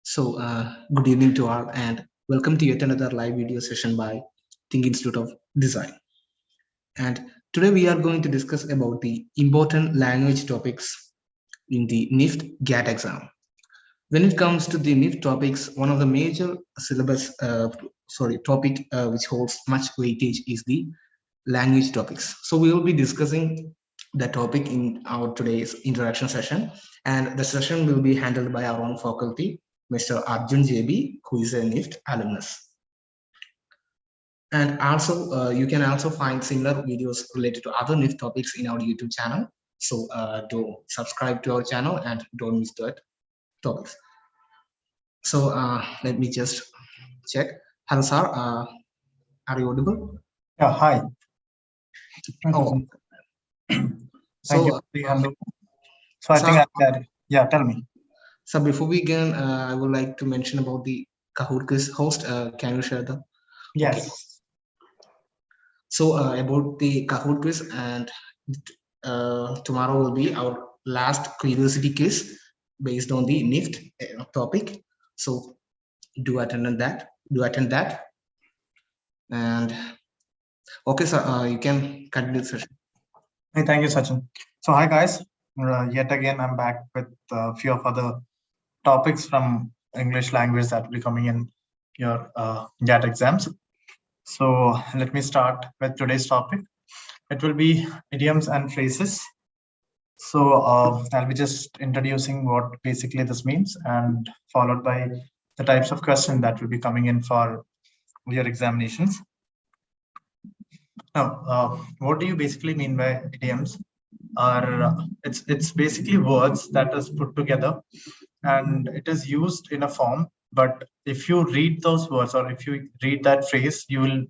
Good evening to all, and welcome to yet another live video session by THiNC Institute of Design. And today we are going to discuss about the important language topics in the Nift GAT exam. When it comes to the Nift topics, one of the major topic which holds much weightage is the language topics. So we will be discussing the topic in our today's introduction session, and the session will be handled by our own faculty, Mr. Arjun J B, who is a Nift alumnus. And also, you can also find similar videos related to other Nift topics in our YouTube channel. So do subscribe to our channel and don't miss that topics. So let me just check. Hello, sir. Are you audible? Yeah, hi. Oh. Thank you. So I think tell me. So before we begin, I would like to mention about the Kahoot quiz host. Can you share the? Yes. Okay. So about the Kahoot quiz, and tomorrow will be our last curiosity quiz based on the Nift topic. So do attend that. And okay, sir, you can continue the session. Hey, thank you, Sachin. So hi guys, yet again I'm back with a few of other topics from English language that will be coming in your GAT exams. So let me start with today's topic. It will be idioms and phrases. So I'll be just introducing what basically this means, and followed by the types of questions that will be coming in for your examinations. Now, what do you basically mean by idioms? It's basically words that is put together, and it is used in a form. But if you read those words, or if you read that phrase, you will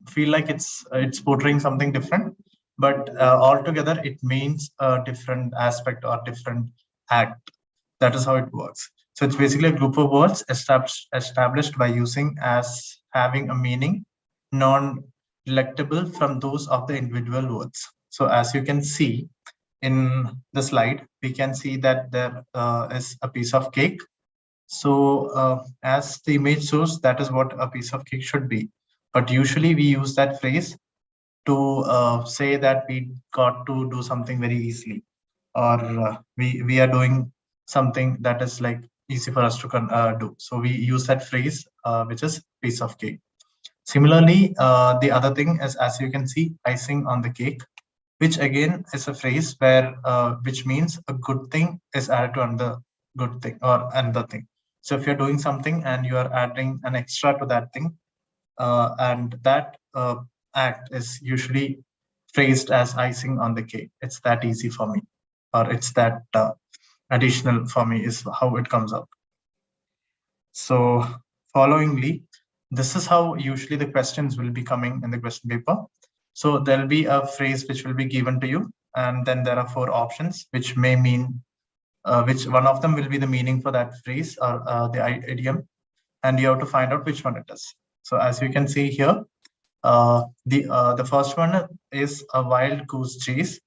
feel like it's portraying something different. But altogether, it means a different aspect or different act. That is how it works. So it's basically a group of words established by using as having a meaning non-delectable from those of the individual words. So as you can see in the slide, we can see that there is a piece of cake. So as the image shows, that is what a piece of cake should be. But usually we use that phrase to say that we got to do something very easily, or we are doing something that is like easy for us to do. So we use that phrase, which is piece of cake. Similarly, the other thing is, as you can see, icing on the cake, which again is a phrase where which means a good thing is added to another good thing or another thing. So if you're doing something and you are adding an extra to that thing, and that act is usually phrased as icing on the cake. It's that easy for me, or it's that additional for me, is how it comes out. So followingly, this is how usually the questions will be coming in the question paper. So there'll be a phrase which will be given to you, and then there are 4 options which may mean which one of them will be the meaning for that phrase or the idiom, and you have to find out which one it is. So as you can see here, the first one is a wild goose chase,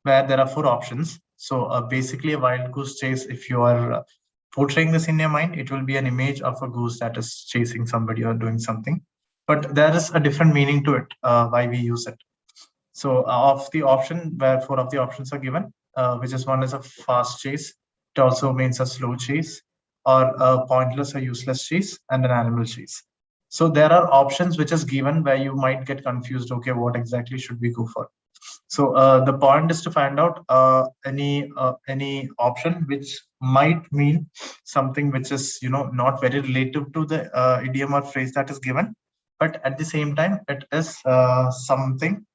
where there are 4 options. So basically a wild goose chase, if you are portraying this in your mind, it will be an image of a goose that is chasing somebody or doing something. But there is a different meaning to it, why we use it. So of the option where 4 of the options are given, which is one is a fast chase, it also means a slow chase, or a pointless or useless chase, and an animal chase. So there are options which is given where you might get confused. Okay, what exactly should we go for? So the point is to find out any option which might mean something which is not very relative to the idiom or phrase that is given, but at the same time it is something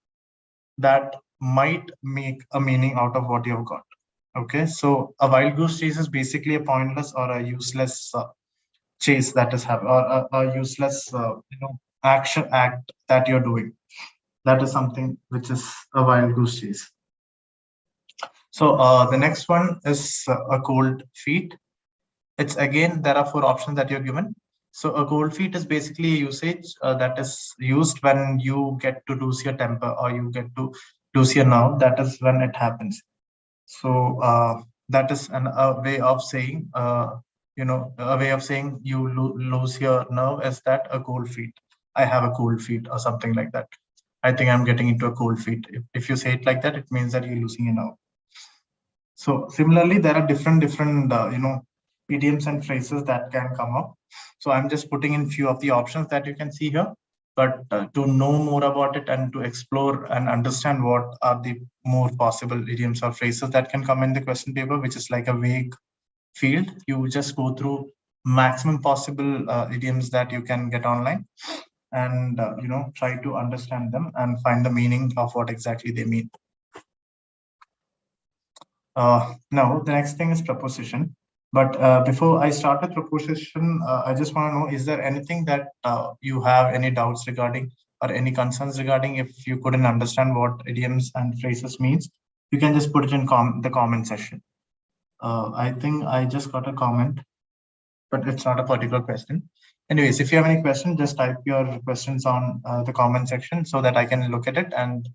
that might make a meaning out of what you've got. Okay, so a wild goose chase is basically a pointless or a useless chase that is happening, or a useless act that you're doing. That is something which is a wild goose chase. So the next one is a cold feet. It's again, there are 4 options that you're given. So a cold feet is basically a usage that is used when you get to lose your temper, or you get to lose your nerve. That is when it happens. So that is a way of saying a way of saying you lose your nerve is that a cold feet. I have a cold feet or something like that. I think I'm getting into a cold feet. If you say it like that, it means that you're losing your nerve. So similarly, there are different idioms and phrases that can come up. So I'm just putting in few of the options that you can see here. But to know more about it and to explore and understand what are the more possible idioms or phrases that can come in the question paper, which is like a vague field, you just go through maximum possible idioms that you can get online, and try to understand them and find the meaning of what exactly they mean. Now, the next thing is preposition. But before I start with preposition, I just want to know, is there anything that you have any doubts regarding or any concerns regarding? If you couldn't understand what idioms and phrases means, you can just put it in the comment section. I think I just got a comment, but it's not a particular question. Anyways, if you have any question, just type your questions on the comment section so that I can look at it, and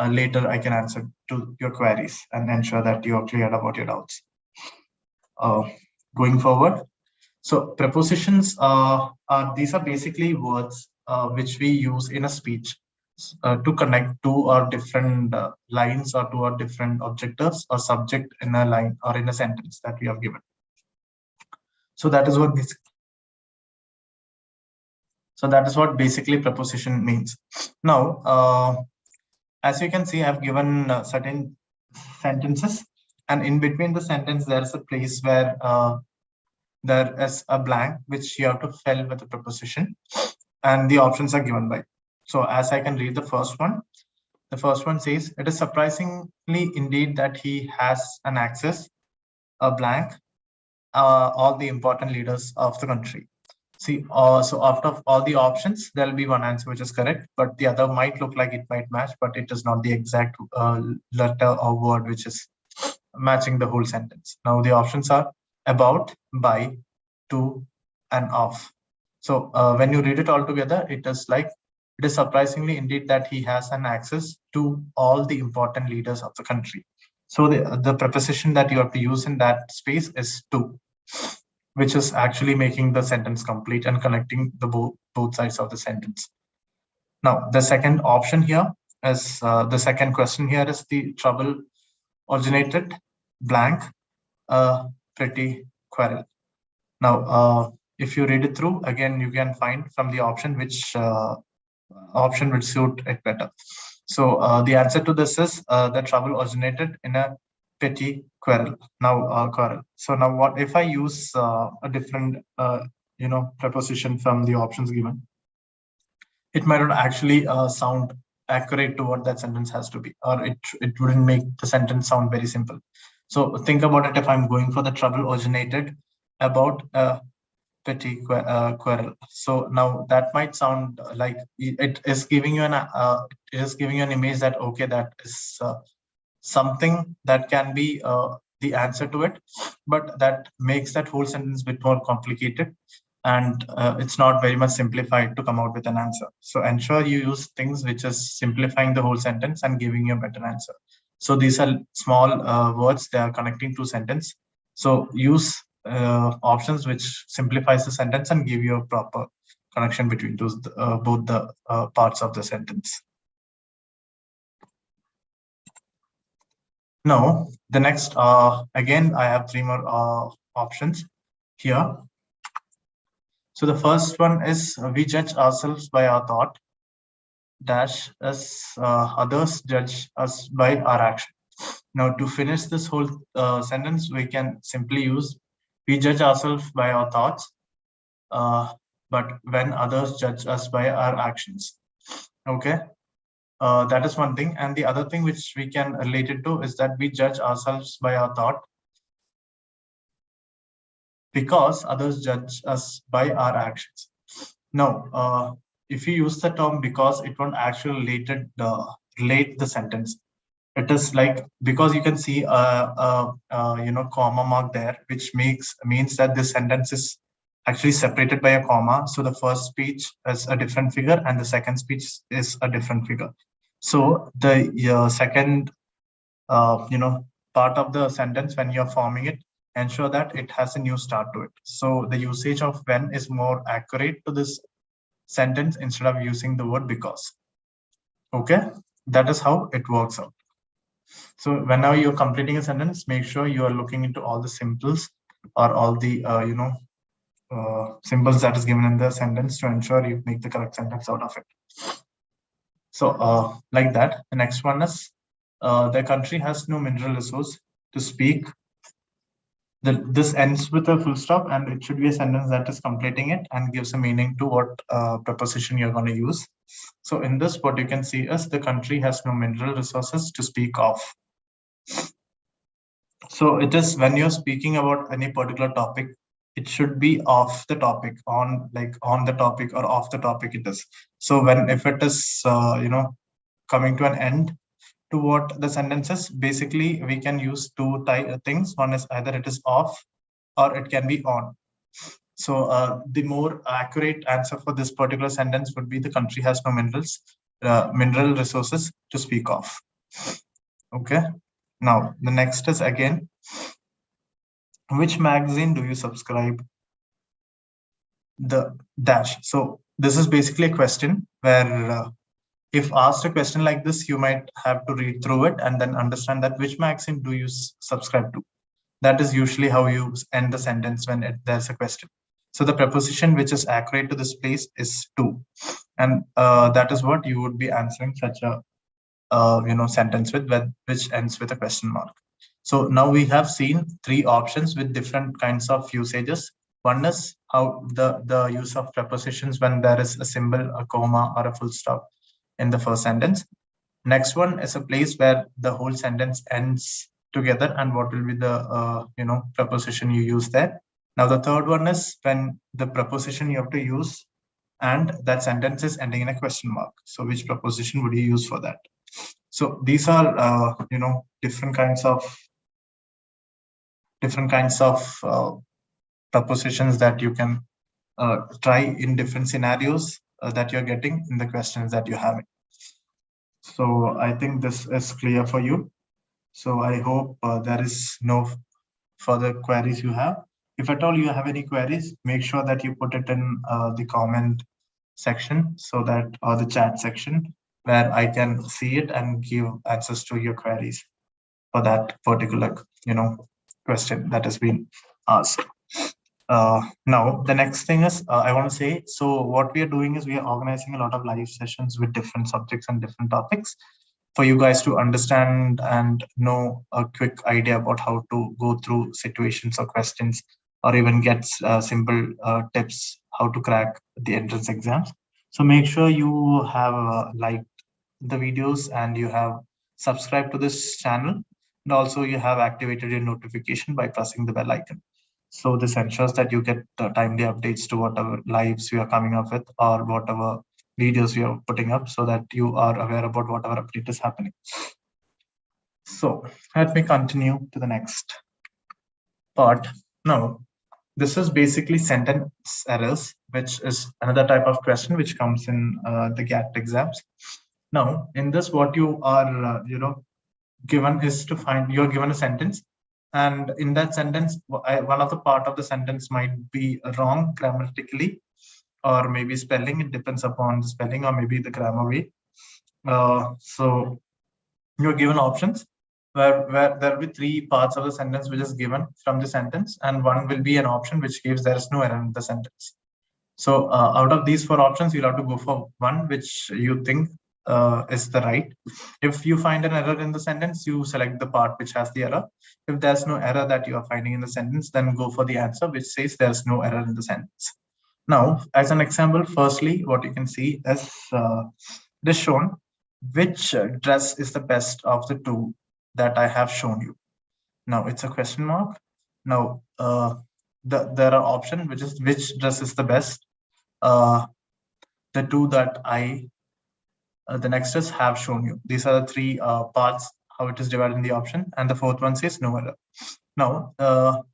later I can answer to your queries and ensure that you are clear about your doubts. Going forward, so prepositions these are basically words which we use in a speech to connect two or different lines or two or different objectives or subject in a line or in a sentence that we have given. So that is what basically preposition means. Now, as you can see, I've given certain sentences, and in between the sentence, there is a place where there is a blank which you have to fill with a preposition, and the options are given by. So as I can read the first one says, it is surprisingly indeed that he has an access, a blank, all the important leaders of the country. See, so after all the options, there'll be one answer which is correct, but the other might look like it might match, but it is not the exact letter or word which is matching the whole sentence. Now the options are about, by, to, and of. So when you read it all together, it is like, it is surprisingly indeed that he has an access to all the important leaders of the country. So the preposition that you have to use in that space is to, which is actually making the sentence complete and connecting the both sides of the sentence. Now, the second option here is the second question here is the trouble originated blank pretty quarrel. Now, if you read it through again, you can find from the option which option would suit it better. So the answer to this is the trouble originated in a petty quarrel. Now, quarrel. So now, what if I use a different, preposition from the options given? It might not actually sound accurate to what that sentence has to be, or it wouldn't make the sentence sound very simple. So think about it. If I'm going for the trouble originated about a petty quarrel, so now that might sound like it is giving you an image that okay, that is something that can be the answer to it, but that makes that whole sentence a bit more complicated, and it's not very much simplified to come out with an answer. So ensure you use things which is simplifying the whole sentence and giving you a better answer. So these are small words, they are connecting to sentence. So use options which simplifies the sentence and give you a proper connection between those both the parts of the sentence. Now, the next, again, I have three more options here. So the first one is we judge ourselves by our thought, dash as others judge us by our action. Now, to finish this whole sentence, we can simply use we judge ourselves by our thoughts, but when others judge us by our actions. Okay. That is one thing. And the other thing which we can relate it to is that we judge ourselves by our thought because others judge us by our actions. Now, if you use the term because, it won't actually relate the sentence. It is like, because you can see comma mark there, which means that this sentence is actually separated by a comma. So the first speech is a different figure and the second speech is a different figure. So the second part of the sentence, when you're forming it, ensure that it has a new start to it. So the usage of when is more accurate to this sentence instead of using the word because. Okay, that is how it works out. So whenever you're completing a sentence, make sure you are looking into all the symbols or all the symbols that is given in the sentence to ensure you make the correct sentence out of it. So like that. The next one is the country has no mineral resource to speak. This ends with a full stop, and it should be a sentence that is completing it and gives a meaning to what preposition you're going to use. So in this, what you can see is the country has no mineral resources to speak of. So it is when you're speaking about any particular topic, it should be off the topic, on the topic or off the topic it is. So when if it is coming to an end to what the sentence is, basically we can use two things. One is either it is off or it can be on. So the more accurate answer for this particular sentence would be the country has no mineral resources to speak of. Okay. Now, the next is again, which magazine do you subscribe? The dash. So this is basically a question where if asked a question like this, you might have to read through it and then understand that which magazine do you subscribe to. That is usually how you end the sentence when there's a question. So the preposition which is accurate to this place is to, and that is what you would be answering such a sentence with which ends with a question mark. So now we have seen three options with different kinds of usages. One is how the use of prepositions when there is a symbol, a comma, or a full stop in the first sentence. Next one is a place where the whole sentence ends together and what will be the preposition you use there. Now the third one is when the preposition you have to use and that sentence is ending in a question mark. So which preposition would you use for that? So these are different kinds of prepositions that you can try in different scenarios that you're getting in the questions that you're having. So I think this is clear for you. So I hope there is no further queries you have. If at all you have any queries, make sure that you put it in the comment section so that, or the chat section, where I can see it and give answers to your queries for that particular question that has been asked. Now the next thing is I want to say, so what we are doing is we are organizing a lot of live sessions with different subjects and different topics for you guys to understand and know a quick idea about how to go through situations or questions, or even get simple tips how to crack the entrance exams. So make sure you have liked the videos and you have subscribed to this channel, and also you have activated your notification by pressing the bell icon. So this ensures that you get timely updates to whatever lives we are coming up with or whatever videos we are putting up, so that you are aware about whatever update is happening. So let me continue to the next part. Now, this is basically sentence errors, which is another type of question which comes in the GAT exams. Now, in this, what you are, given is to find, you're given a sentence, and in that sentence, one of the part of the sentence might be wrong grammatically, or maybe spelling. It depends upon the spelling or maybe the grammar way. So you're given options where there will be three parts of the sentence which is given from the sentence, and one will be an option which gives there is no error in the sentence. So out of these four options, you'll have to go for one which you think is the right. If you find an error in the sentence, you select the part which has the error. If there's no error that you are finding in the sentence, then go for the answer which says there's no error in the sentence. Now, as an example, firstly, what you can see is this shown, which dress is the best of the two that I have shown you. Now it's a question mark. Now there are options which is which dress is the best. The two that the next is have shown you. These are the three parts how it is divided in the option, and the fourth one says no error. Now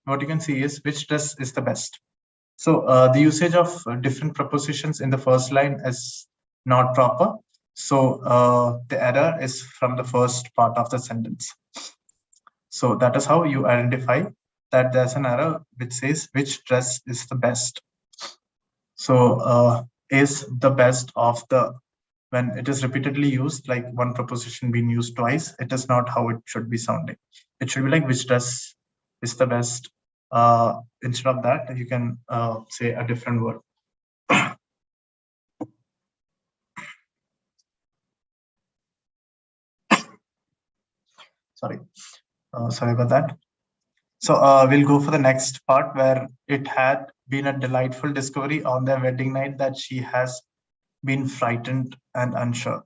what you can see is which dress is the best. So the usage of different prepositions in the first line is not proper. So the error is from the first part of the sentence. So that is how you identify that there's an error which says which dress is the best. So is the best of the, when it is repeatedly used, like one preposition being used twice, it is not how it should be sounding. It should be like which dress is the best. Instead of that, you can say a different word. Sorry, sorry about that. So we'll go for the next part, where it had been a delightful discovery on their wedding night that she has been frightened and unsure.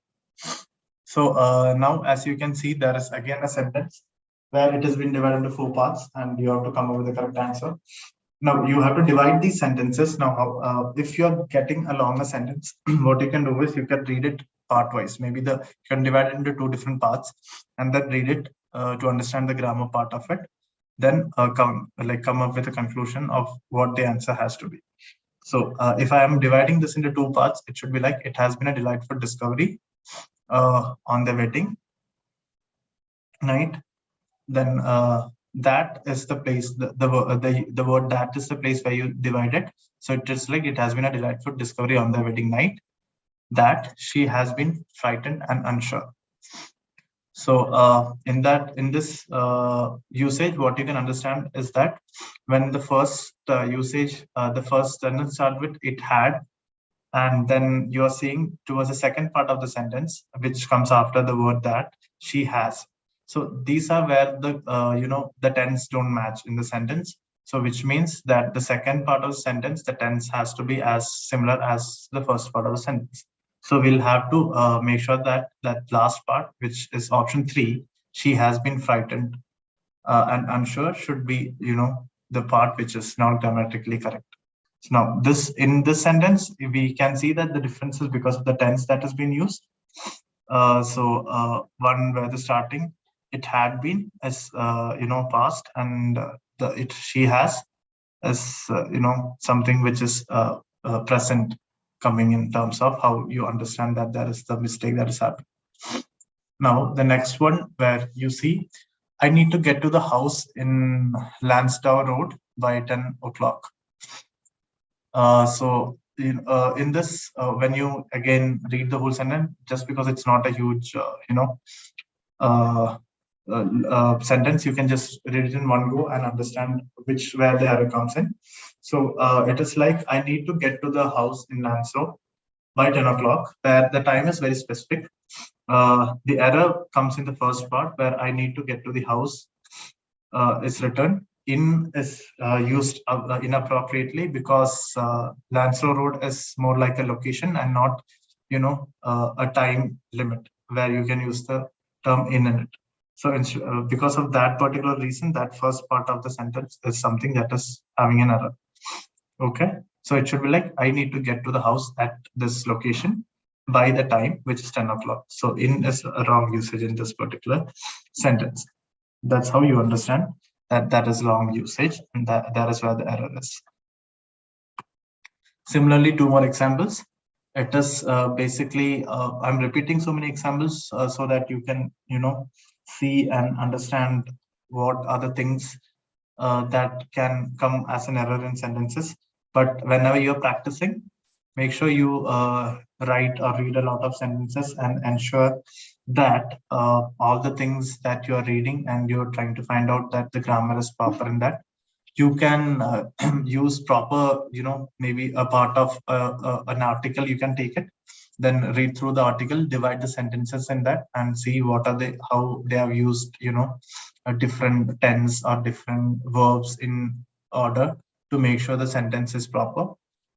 So now, as you can see, there is again a sentence where it has been divided into 4 parts, and you have to come up with the correct answer. Now you have to divide these sentences. Now, if you're getting a longer sentence, what you can do is you can read it part-wise. Maybe you can divide it into 2 different parts, and then read it to understand the grammar part of it. Then come up with a conclusion of what the answer has to be. So if I am dividing this into 2 parts, it should be like, it has been a delightful discovery on the wedding night. Then that is the place, the word that is the place where you divide it. So it is like, it has been a delightful discovery on the wedding night that she has been frightened and unsure. So in this usage, what you can understand is that when the first usage, the first sentence start with it had, and then you are seeing towards the second part of the sentence, which comes after the word that, she has. So these are where the the tense don't match in the sentence. So which means that the second part of the sentence, the tense has to be as similar as the first part of the sentence. So we'll have to make sure that that last part, which is option 3, she has been frightened and unsure, should be the part which is not grammatically correct. So now this, in this sentence, we can see that the difference is because of the tense that has been used. One where the starting, it had been, as past, and she has as something which is present, coming in terms of how you understand that there is the mistake that is happening. Now the next one, where you see, I need to get to the house in Lansdowne Road by 10 o'clock. So in this, when you again read the whole sentence, just because it's not a huge sentence, you can just read it in one go and understand where the error comes in. So it is like, I need to get to the house in Lansdowne by 10 o'clock, where the time is very specific. The error comes in the first part, where I need to get to the house is written in, is used inappropriately, because Lansdowne Road is more like a location and not a time limit where you can use the term in it. So because of that particular reason, that first part of the sentence is something that is having an error. Okay, so it should be like, I need to get to the house at this location by the time, which is 10 o'clock. So in is a wrong usage in this particular sentence. That's how you understand that is wrong usage, and that is where the error is. Similarly, 2 more examples. It is basically, I'm repeating so many examples so that you can see and understand what are the things that can come as an error in sentences. But whenever you're practicing, make sure you write or read a lot of sentences, and ensure that all the things that you're reading and you're trying to find out that the grammar is proper in that, you can use proper, maybe a part of an article, you can take it, then read through the article, divide the sentences in that, and see what are they, how they have used, a different tense or different verbs in order to make sure the sentence is proper.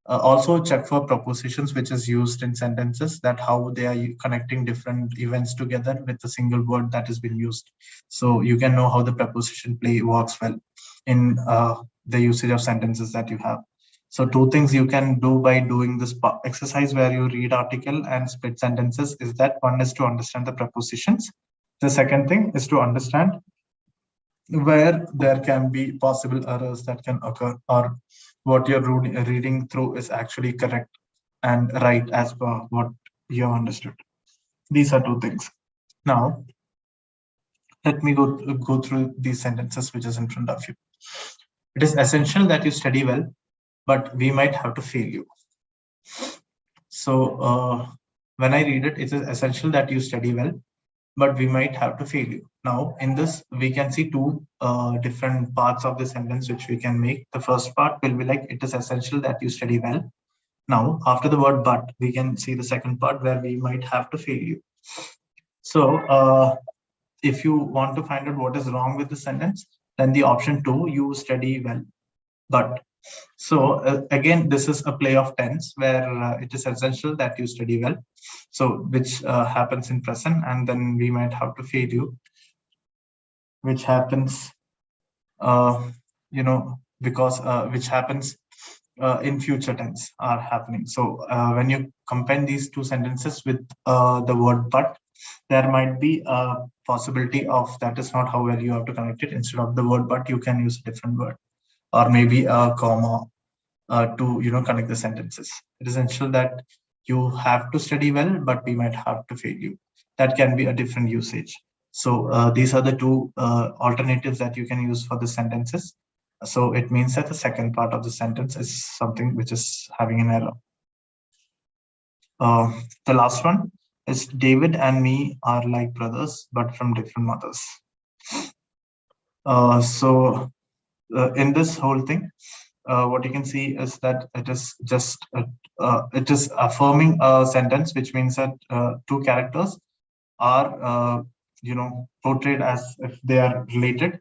Also check for prepositions, which is used in sentences, that how they are connecting different events together with a single word that has been used. So you can know how the preposition play works well in the usage of sentences that you have. So 2 things you can do by doing this exercise, where you read article and split sentences, is that one is to understand the prepositions. The second thing is to understand where there can be possible errors that can occur, or what you're reading through is actually correct and right as per what you have understood. These are 2 things. Now, let me go through these sentences which is in front of you. It is essential that you study well, but we might have to fail you. So when I read it, it is essential that you study well, but we might have to fail you. Now, in this, we can see two different parts of the sentence which we can make. The first part will be like, it is essential that you study well. Now, after the word but, we can see the second part where we might have to fail you. So if you want to find out what is wrong with the sentence, then the option 2, you study well. But so again, this is a play of tense where it is essential that you study well. So which happens in present, and then we might have to fail you, which happens, because which happens in future tense are happening. So when you combine these two sentences with the word but, there might be a possibility of that is not how well you have to connect it. Instead of the word but, you can use a different word or maybe a comma to connect the sentences. It is essential that you have to study well, but we might have to fail you. That can be a different usage. So these are the two alternatives that you can use for the sentences. So it means that the second part of the sentence is something which is having an error. The last one is David and me are like brothers, but from different mothers. So in this whole thing, what you can see is that it is just it is affirming a sentence, which means that two characters are portrayed as if they are related,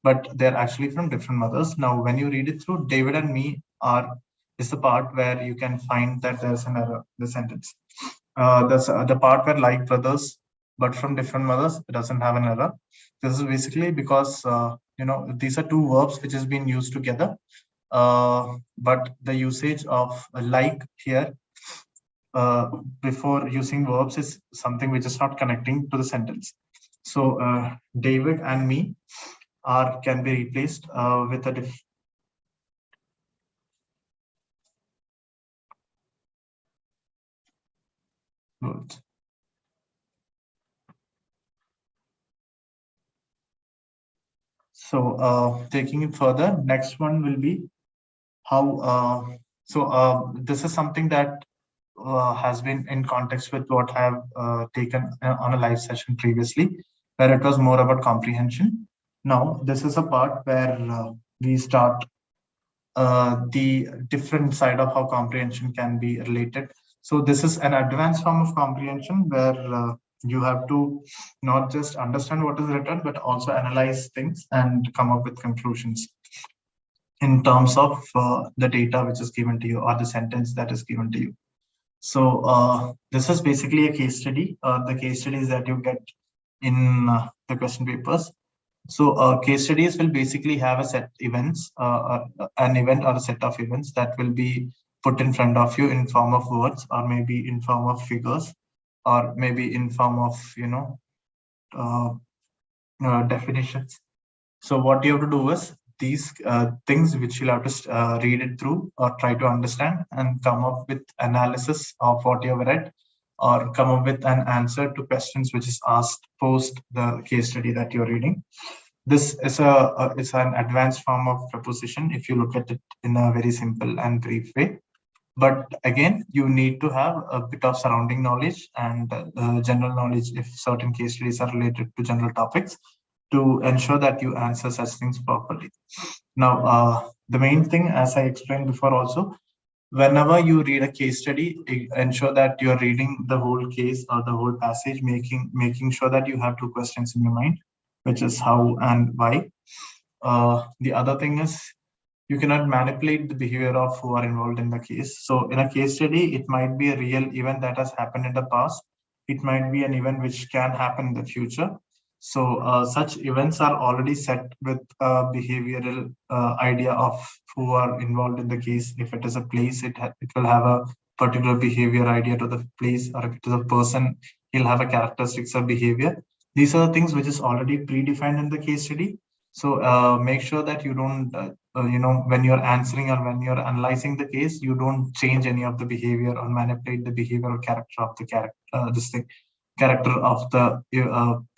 but they're actually from different mothers. Now, when you read it through, David and me are is the part where you can find that there's an error in the sentence. The part where like brothers but from different mothers, it doesn't have an error. This is basically because these are two verbs which has been used together, but the usage of like here before using verbs is something which is not connecting to the sentence. So David and me are can be replaced with a word. So taking it further, next one will be how. This is something that has been in context with what I have taken on a live session previously, where it was more about comprehension. Now, this is a part where we start the different side of how comprehension can be related. So this is an advanced form of comprehension where you have to not just understand what is written, but also analyze things and come up with conclusions in terms of the data which is given to you or the sentence that is given to you. So this is basically a case study. The case studies that you get in the question papers. So case studies will basically have a set events, an event or a set of events that will be put in front of you in form of words, or maybe in form of figures, or maybe in form of uh, definitions. So what you have to do is these things which you'll have to read it through or try to understand and come up with analysis of what you have read, or come up with an answer to questions which is asked post the case study that you're reading. This is it's an advanced form of preposition if you look at it in a very simple and brief way. But again, you need to have a bit of surrounding knowledge and general knowledge if certain case studies are related to general topics, to ensure that you answer such things properly. Now, the main thing, as I explained before also, whenever you read a case study, ensure that you're reading the whole case or the whole passage, making sure that you have two questions in your mind, which is how and why. The other thing is you cannot manipulate the behavior of who are involved in the case. So in a case study, it might be a real event that has happened in the past. It might be an event which can happen in the future. So such events are already set with a behavioral idea of who are involved in the case. If it is a place, it will have a particular behavior idea to the place, or if it is a person, he'll have a characteristics of behavior. These are the things which is already predefined in the case study. So make sure that you don't, when you're answering or when you're analyzing the case, you don't change any of the behavior or manipulate the behavior or character of the character of the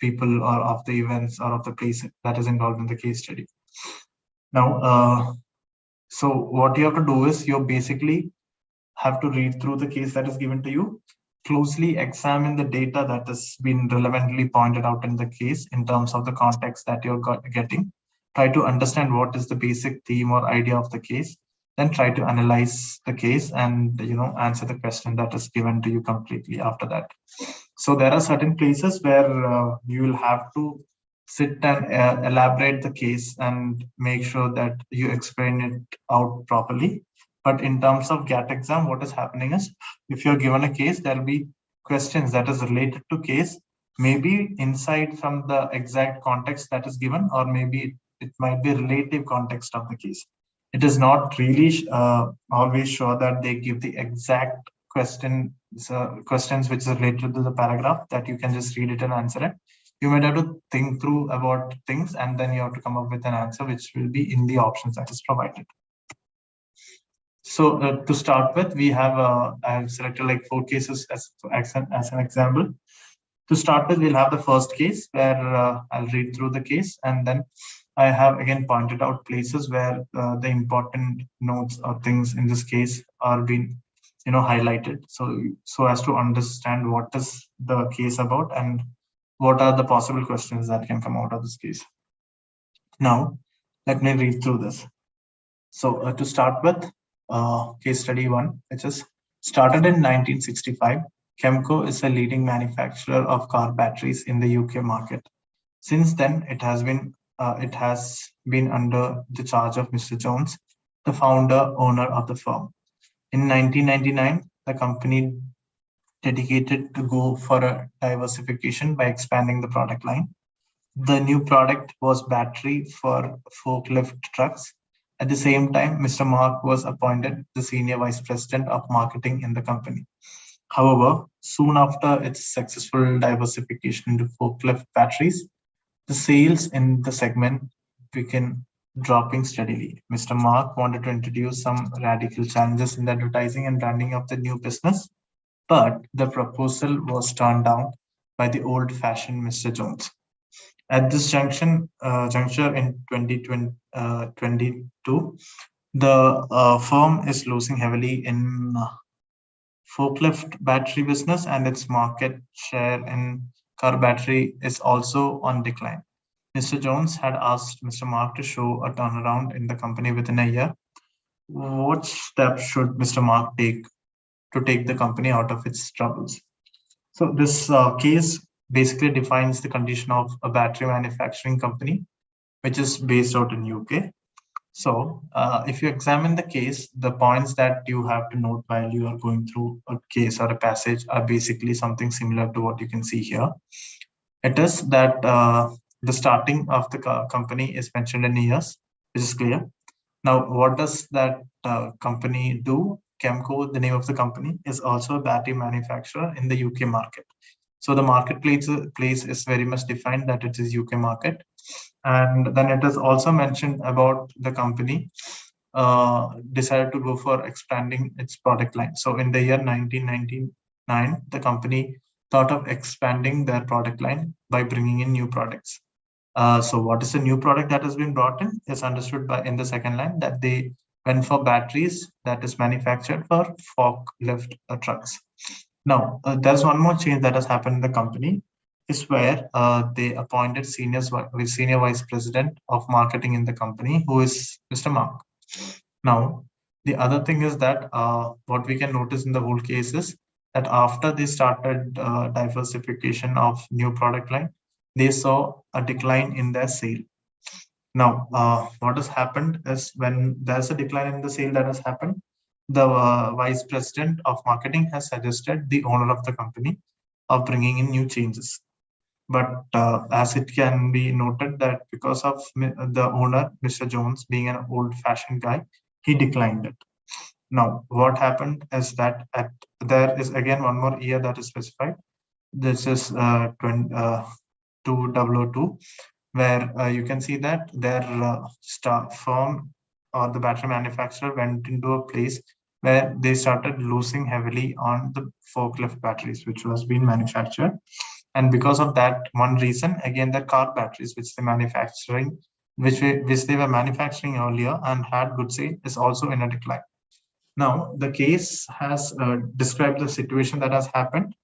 people or of the events or of the place that is involved in the case study. Now, so what you have to do is you basically have to read through the case that is given to you, closely examine the data that has been relevantly pointed out in the case in terms of the context that you're getting, try to understand what is the basic theme or idea of the case, then try to analyze the case and answer the question that is given to you completely after that. So there are certain places where you will have to sit and elaborate the case and make sure that you explain it out properly. But in terms of GAT exam, what is happening is if you're given a case, there'll be questions that is related to case, maybe inside from the exact context that is given, or maybe it might be relative context of the case. It is not really always sure that they give the exact questions which is related to the paragraph that you can just read it and answer it. You might have to think through about things and then you have to come up with an answer which will be in the options that is provided. So to start with, we have I have selected like 4 cases as an example. To start with, we'll have the first case where I'll read through the case, and then I have again pointed out places where the important notes or things in this case are being highlighted, so as to understand what is the case about and what are the possible questions that can come out of this case. Now, let me read through this. So to start with, case study 1, which is started in 1965. Chemco is a leading manufacturer of car batteries in the UK market. Since then, it has been under the charge of Mr. Jones, the founder owner of the firm. In 1999, the company dedicated to go for a diversification by expanding the product line. The new product was battery for forklift trucks. At the same time, Mr. Mark was appointed the senior vice president of marketing in the company. However, soon after its successful diversification into forklift batteries, the sales in the segment began dropping steadily. Mr. Mark wanted to introduce some radical challenges in the advertising and branding of the new business, but the proposal was turned down by the old-fashioned Mr. Jones. At this juncture in 2022, the firm is losing heavily in forklift battery business, and its market share in car battery is also on decline. Mr. Jones had asked Mr. Mark to show a turnaround in the company within a year. What steps should Mr. Mark take to take the company out of its troubles? So this case basically defines the condition of a battery manufacturing company, which is based out in UK. So if you examine the case, the points that you have to note while you are going through a case or a passage are basically something similar to what you can see here. It is that the starting of the company is mentioned in years, which is clear. Now, what does that company do? Chemco, the name of the company, is also a battery manufacturer in the UK market. So the marketplace place is very much defined that it is UK market. And then it is also mentioned about the company decided to go for expanding its product line. So in the year 1999, the company thought of expanding their product line by bringing in new products. So what is the new product that has been brought in is understood by in the second line that they went for batteries that is manufactured for forklift trucks. Now, there's one more change that has happened in the company is where they appointed senior vice president of marketing in the company, who is Mr. Mark. Now, the other thing is that what we can notice in the whole case is that after they started diversification of new product line, they saw a decline in their sale. Now, what has happened is when there's a decline in the sale that has happened, the vice president of marketing has suggested the owner of the company of bringing in new changes. But as it can be noted that because of the owner, Mr. Jones, being an old-fashioned guy, he declined it. Now, what happened is that there is again one more year that is specified. This is 2002, where you can see that their firm or the battery manufacturer went into a place where they started losing heavily on the forklift batteries, which was being manufactured. And because of that one reason, again, the car batteries, which they're manufacturing, which they were manufacturing earlier and had good sale, is also in a decline. Now, the case has described the situation that has happened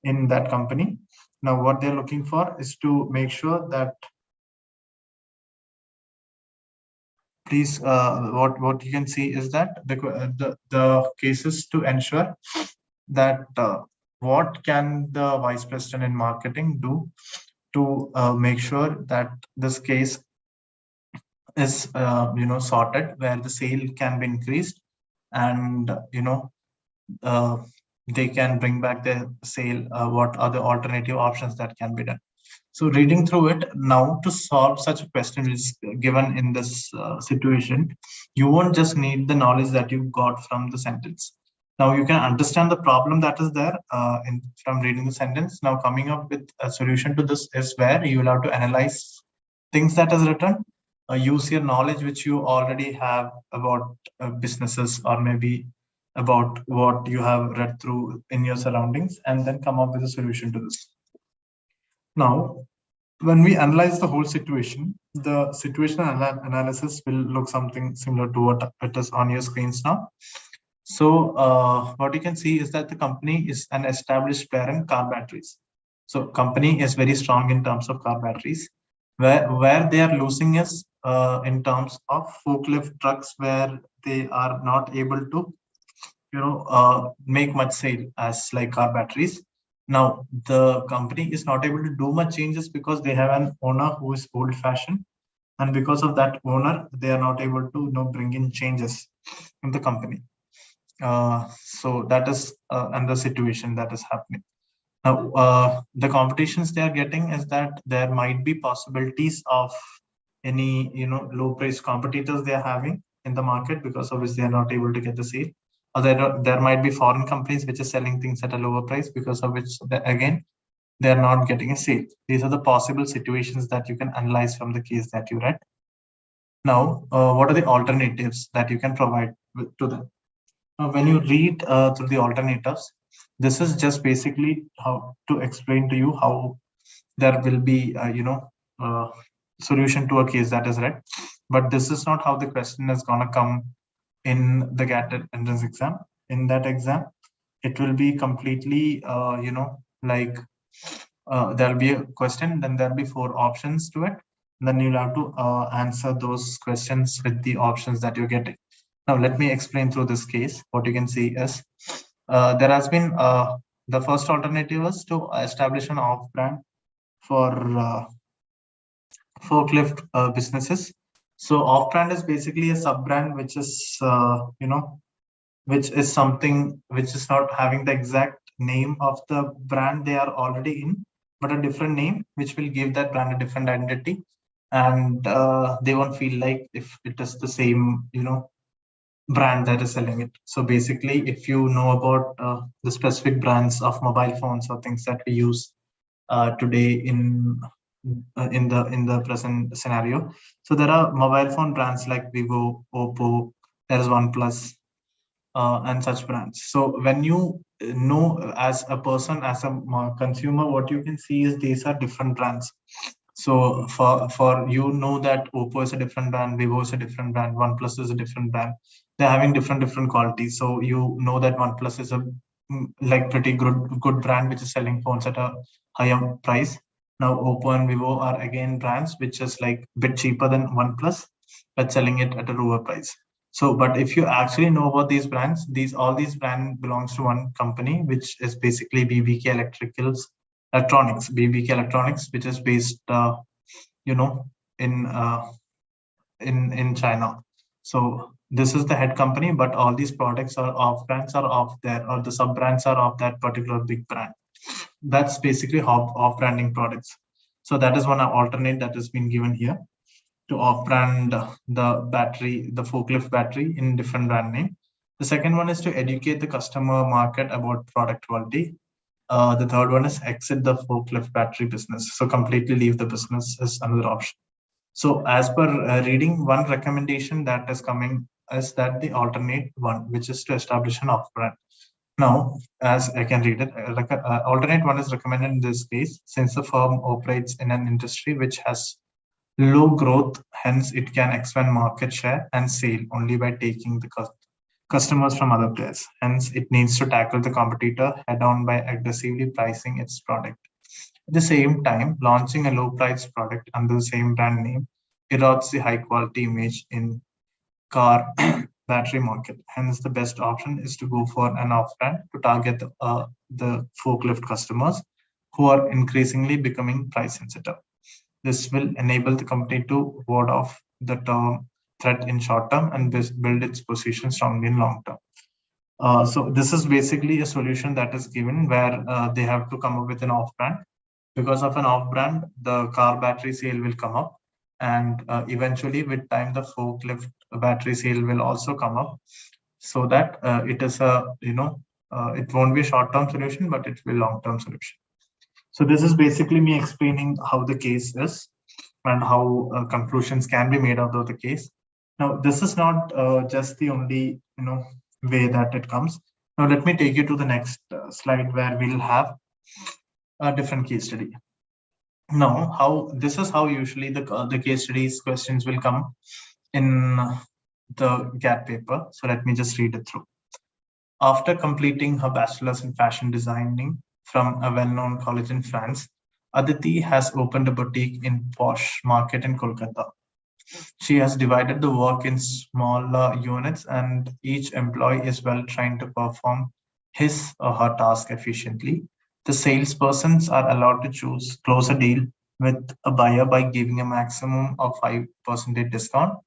in that company. Now, what they're looking for is to make sure that, please, what you can see is that the cases to ensure that what can the vice president in marketing do to make sure that this case is sorted, where the sale can be increased, and uh, they can bring back the sale. What are the alternative options that can be done? So reading through it now, to solve such a question which is given in this situation, you won't just need the knowledge that you got from the sentence. Now you can understand the problem that is there from reading the sentence. Now coming up with a solution to this is where you will have to analyze things that is written, use your knowledge which you already have about businesses, or maybe about what you have read through in your surroundings, and then come up with a solution to this. Now, when we analyze the whole situation, the situational analysis will look something similar to what it is on your screens now. So what you can see is that the company is an established player in car batteries. So company is very strong in terms of car batteries. Where they are losing is in terms of forklift trucks, where they are not able to make much sale as like car batteries. Now the company is not able to do much changes because they have an owner who is old fashioned, and because of that owner they are not able to bring in changes in the company. So that is another situation that is happening. Now, the competitions they are getting is that there might be possibilities of any low price competitors they are having in the market, because of which they are not able to get the sale. Or there might be foreign companies which are selling things at a lower price, because of which again they are not getting a sale. These are the possible situations that you can analyze from the case that you read. Now, what are the alternatives that you can provide to them? Now, when you read through the alternatives, this is just basically how to explain to you how there will be, uh, solution to a case that is read. But this is not how the question is gonna come in the GAT entrance exam. In that exam, it will be completely, like there'll be a question, then there'll be 4 options to it. Then you'll have to answer those questions with the options that you're getting. Now, let me explain through this case. What you can see is there has been the first alternative is to establish an off brand for forklift businesses. So off brand is basically a sub brand, which is which is something which is not having the exact name of the brand they are already in, but a different name which will give that brand a different identity, and they won't feel like if it is the same brand that is selling it. So basically, if you know about the specific brands of mobile phones or things that we use today in the present scenario, so there are mobile phone brands like Vivo, Oppo, there is OnePlus, and such brands. So when you know as a person, as a consumer, what you can see is these are different brands. So for that Oppo is a different brand, Vivo is a different brand, OnePlus is a different brand. They're having different qualities. So you know that OnePlus is a like pretty good brand which is selling phones at a higher price. Now Oppo and Vivo are again brands which is like a bit cheaper than OnePlus, but selling it at a lower price. So, but if you actually know about these brands, all these brand belongs to one company, which is basically BBK Electronics, BBK Electronics, which is based, you know, in in China. So this is the head company, but all these products are off brands are off there, or the sub brands are of that particular big brand. That's basically off branding products. So that is one alternate that has been given here, to off-brand the forklift battery in different brand name. The second one is to educate the customer market about product quality. The third one is exit the forklift battery business. So completely leave the business is another option. So as per reading, one recommendation that is coming is that the alternate one, which is to establish an off-brand. Now, as I can read it, alternate one is recommended in this case, since the firm operates in an industry which has Low growth, hence it can expand market share and sale only by taking the customers from other players. Hence, it needs to tackle the competitor head on by aggressively pricing its product. At the same time, launching a low priced product under the same brand name erodes the high quality image in car battery market. Hence, the best option is to go for an off brand to target the forklift customers who are increasingly becoming price sensitive. This will enable the company to ward off the term threat in short term and build its position strongly in long term. So this is basically a solution that is given where they have to come up with an off brand. Because of an off brand, the car battery sale will come up, and eventually with time the forklift battery sale will also come up, so that it is a it won't be a short term solution, but it will be long term solution. So this is basically me explaining how the case is and how conclusions can be made out of the case. Now, this is not just the only way that it comes. Now, let me take you to the next slide where we'll have a different case study. Now, how this is how usually the case studies questions will come in the GAT paper. So let me just read it through. After completing her bachelor's in fashion designing from a well-known college in France, Aditi has opened a boutique in posh market in Kolkata. She has divided the work in smaller units, and each employee is well trained to perform his or her task efficiently. The salespersons are allowed to close a deal with a buyer by giving a maximum of 5% discount,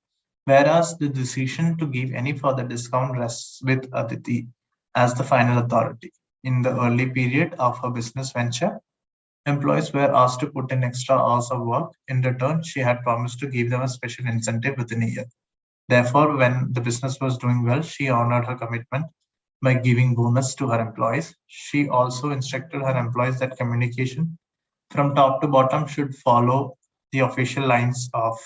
whereas the decision to give any further discount rests with Aditi as the final authority. In the early period of her business venture, employees were asked to put in extra hours of work. In return, she had promised to give them a special incentive within a year. Therefore, when the business was doing well, she honored her commitment by giving bonus to her employees. She also instructed her employees that communication from top to bottom should follow the official lines of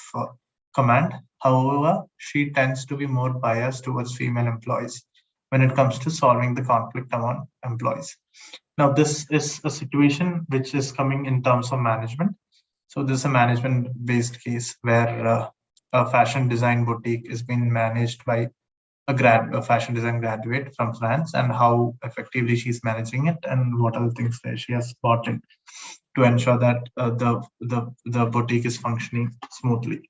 command. However, she tends to be more biased towards female employees when it comes to solving the conflict among employees. Now, this is a situation which is coming in terms of management. So this is a management-based case where a fashion design boutique is being managed by a fashion design graduate from France, and how effectively she's managing it, and what are the things that she has bought in to ensure that the boutique is functioning smoothly.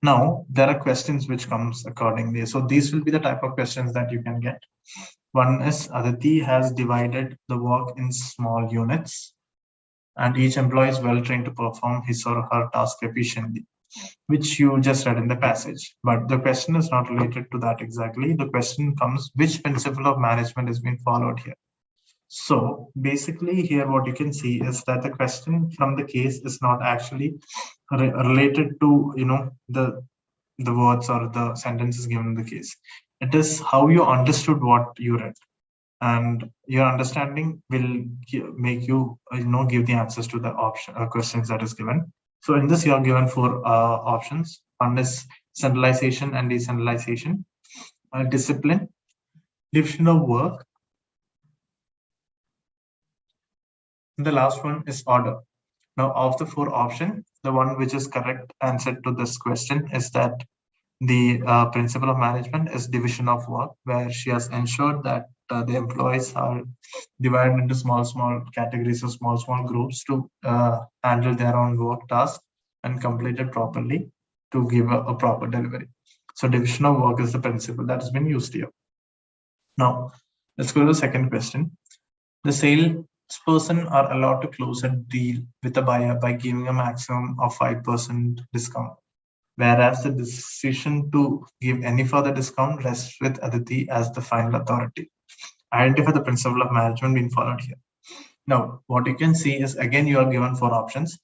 Now, there are questions which comes accordingly. So these will be the type of questions that you can get. One is Aditi has divided the work in small units, and each employee is well trained to perform his or her task efficiently, which you just read in the passage. But the question is not related to that exactly. The question comes, which principle of management is being followed here? So basically here what you can see is that the question from the case is not actually related to the words or the sentences given in the case. It is how you understood what you read, and your understanding will make you give the answers to the option questions that is given. So in this you are given four options. One is centralization and decentralization, discipline, division of work, and the last one is order. Now, of the four options, the one which is correct answer to this question is that the principle of management is division of work, where she has ensured that the employees are divided into small categories or small groups to handle their own work tasks and complete it properly to give a proper delivery. So division of work is the principle that has been used here. Now, let's go to the second question. The salesperson are allowed to close a deal with a buyer by giving a maximum of 5% discount, whereas the decision to give any further discount rests with Aditi as the final authority. Identify the principle of management being followed here. Now, what you can see is, again, you are given four options.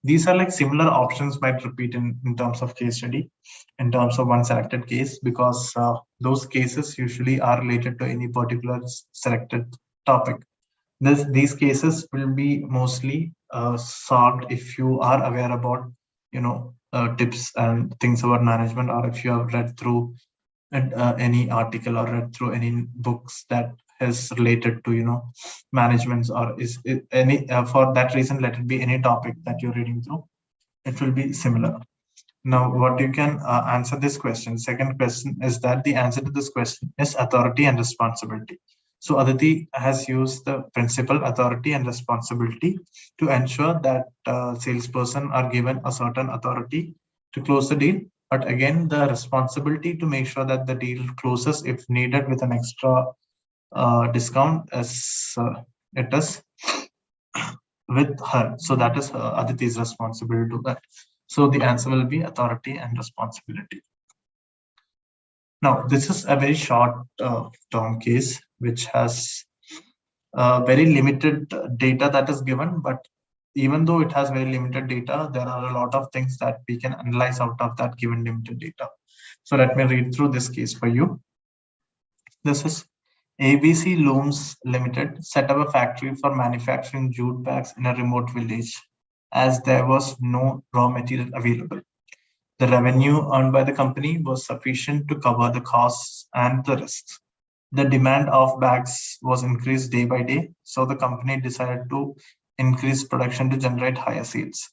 These are like similar options might repeat in terms of case study, in terms of one selected case, because those cases usually are related to any particular selected topic. These cases will be mostly solved if you are aware about tips and things about management, or if you have read through any article or read through any books that is related to managements, or is it any for that reason, let it be any topic that you're reading through, it will be similar. Now, what you can answer this question, second question is that the answer to this question is authority and responsibility. So Aditi has used the principle authority and responsibility to ensure that salesperson are given a certain authority to close the deal, but again the responsibility to make sure that the deal closes if needed with an extra discount as it is with her. So that is Aditi's responsibility to that. So the answer will be authority and responsibility. Now, this is a very short term case which has very limited data that is given, but even though it has very limited data, there are a lot of things that we can analyze out of that given limited data. So let me read through this case for you. This is ABC Looms Limited set up a factory for manufacturing jute bags in a remote village as there was no raw material available. The revenue earned by the company was sufficient to cover the costs and the risks. The demand of bags was increased day by day, so the company decided to increase production to generate higher sales.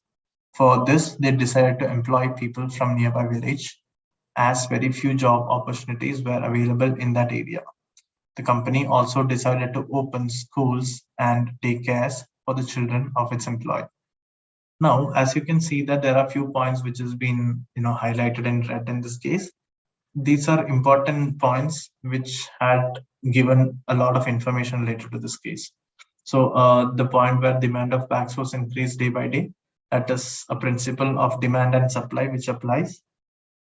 For this, they decided to employ people from nearby village as very few job opportunities were available in that area. The company also decided to open schools and daycares for the children of its employees. Now, as you can see that there are a few points which has been highlighted in red in this case. These are important points which had given a lot of information related to this case. So the point where demand of bags was increased day by day, that is a principle of demand and supply which applies.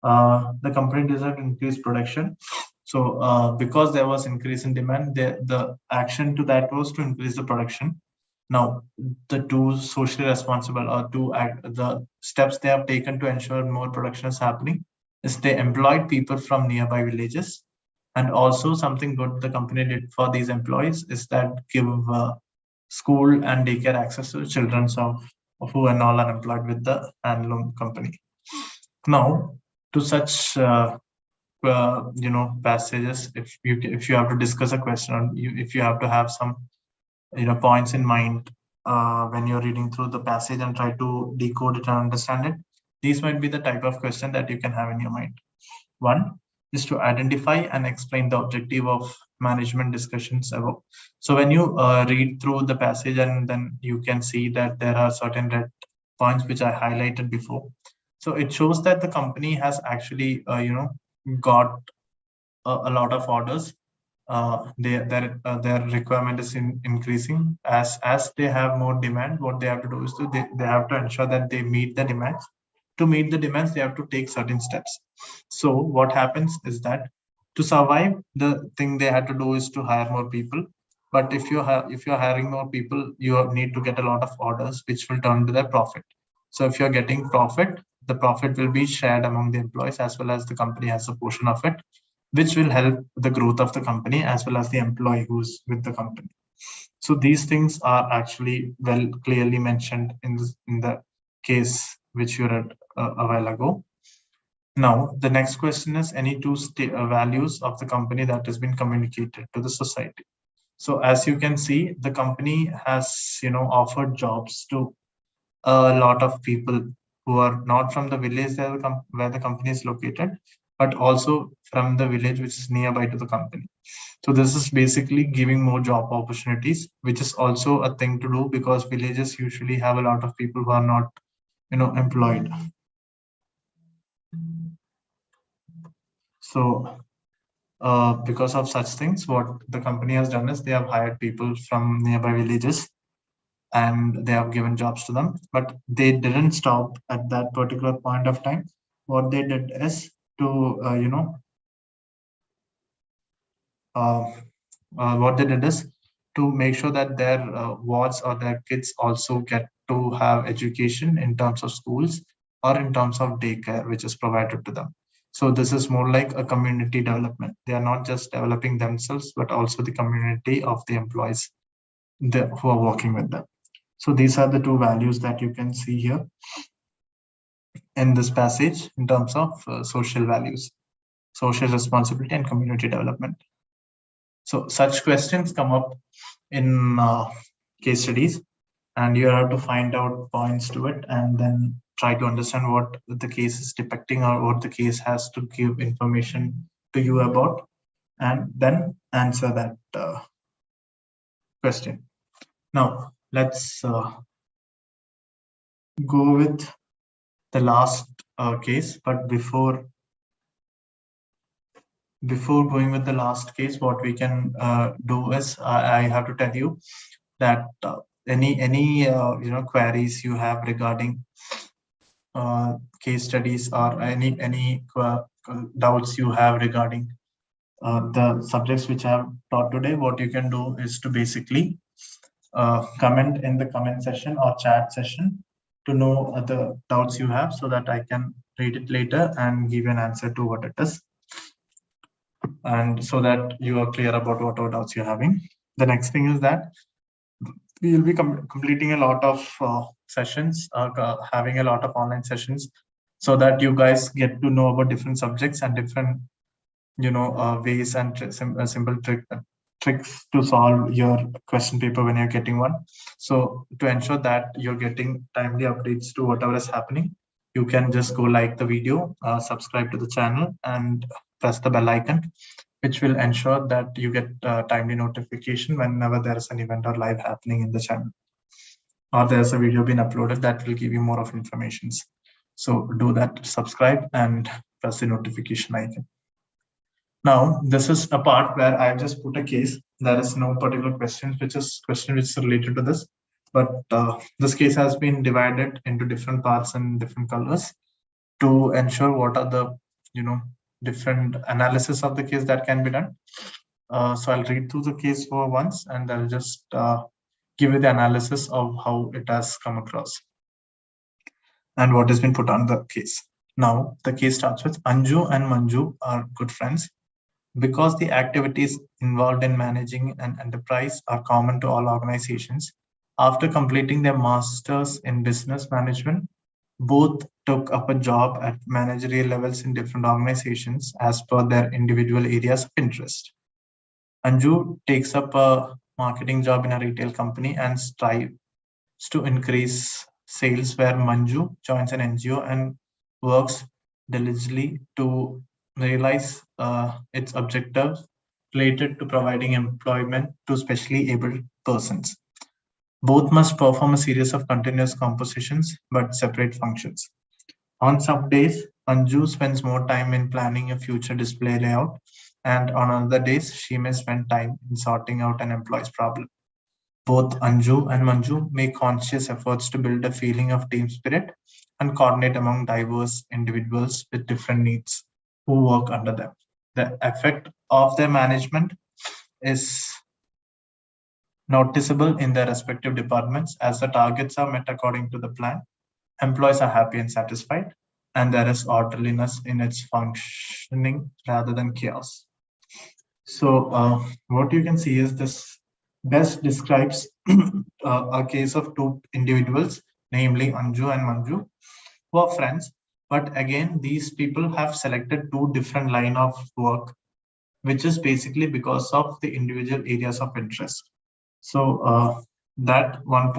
The company decided to increase production. So because there was increase in demand, the action to that was to increase the production. Now, the two socially responsible or the steps they have taken to ensure more production is happening is they employed people from nearby villages. And also something good the company did for these employees is that give school and daycare access to children of who are all unemployed with the handloom company. Now, to such passages, if you have to discuss a question or if you have to have some points in mind when you're reading through the passage and try to decode it and understand it, these might be the type of question that you can have in your mind. One is to identify and explain the objective of management discussions above. So when you read through the passage and then you can see that there are certain red points which I highlighted before. So it shows that the company has actually got a lot of orders. Their requirement is increasing as they have more demand. What they have to do is they have to ensure that they meet the demands. To meet the demands, they have to take certain steps. So what happens is that to survive, the thing they had to do is to hire more people. But if you're hiring more people, you need to get a lot of orders, which will turn to their profit. So if you're getting profit, the profit will be shared among the employees as well as the company has a portion of it, which will help the growth of the company as well as the employee who's with the company. So these things are actually well clearly mentioned in the case which you read a while ago. Now, the next question is any two values of the company that has been communicated to the society. So as you can see, the company has offered jobs to a lot of people who are not from the village where the company is located, but also from the village which is nearby to the company. So this is basically giving more job opportunities, which is also a thing to do because villages usually have a lot of people who are not employed. So because of such things, what the company has done is they have hired people from nearby villages and they have given jobs to them, but they didn't stop at that particular point of time. What they did is to what they did is to make sure that their wards or their kids also get to have education in terms of schools or in terms of daycare which is provided to them. So this is more like a community development. They are not just developing themselves but also the community of the employees who are working with them. So these are the two values that you can see here in this passage in terms of social values, social responsibility and community development. So such questions come up in case studies and you have to find out points to it and then try to understand what the case is depicting or what the case has to give information to you about, and then answer that question. Now, let's go with the last case. But before going with the last case, what we can do is I have to tell you that any queries you have regarding case studies or any doubts you have regarding the subjects which I have taught today, what you can do is to basically comment in the comment section or chat session to know the doubts you have, so that I can read it later and give an answer to what it is, and so that you are clear about whatever doubts you're having. The next thing is that we will be completing a lot of sessions, having a lot of online sessions, so that you guys get to know about different subjects and different ways and simple tricks to solve your question paper when you're getting one. So to ensure that you're getting timely updates to whatever is happening, you can just go like the video, subscribe to the channel, and press the bell icon, which will ensure that you get timely notification whenever there is an event or live happening in the channel, or there's a video being uploaded that will give you more of informations. So do that, subscribe and press the notification icon. Now, this is a part where I've just put a case. There is no particular question which is related to this, but this case has been divided into different parts and different colors to ensure what are the different analysis of the case that can be done. So I'll read through the case for once, and I'll just give you the analysis of how it has come across and what has been put on the case. Now, the case starts with Anju and Manju are good friends. Because the activities involved in managing an enterprise are common to all organizations, after completing their masters in business management, both took up a job at managerial levels in different organizations as per their individual areas of interest. Anju takes up a marketing job in a retail company and strives to increase sales, where Manju joins an NGO and works diligently to realize its objectives related to providing employment to specially abled persons. Both must perform a series of continuous compositions but separate functions. On some days, Anju spends more time in planning a future display layout, and on other days, she may spend time in sorting out an employee's problem. Both Anju and Manju make conscious efforts to build a feeling of team spirit and coordinate among diverse individuals with different needs who work under them. The effect of their management is noticeable in their respective departments, as the targets are met according to the plan, employees are happy and satisfied, and there is orderliness in its functioning rather than chaos. So what you can see is this best describes a case of two individuals, namely Anju and Manju, who are friends. But again, these people have selected two different line of work, which is basically because of the individual areas of interest. So that one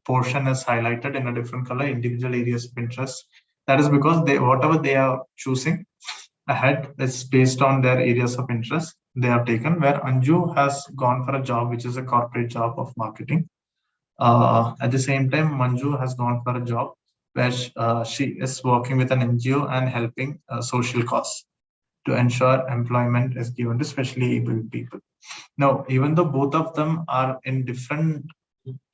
portion is highlighted in a different color, individual areas of interest. That is because whatever they are choosing ahead is based on their areas of interest they have taken, where Anju has gone for a job which is a corporate job of marketing. At the same time, Manju has gone for a job where she is working with an NGO and helping social cause to ensure employment is given to specially abled people. Now, even though both of them are in different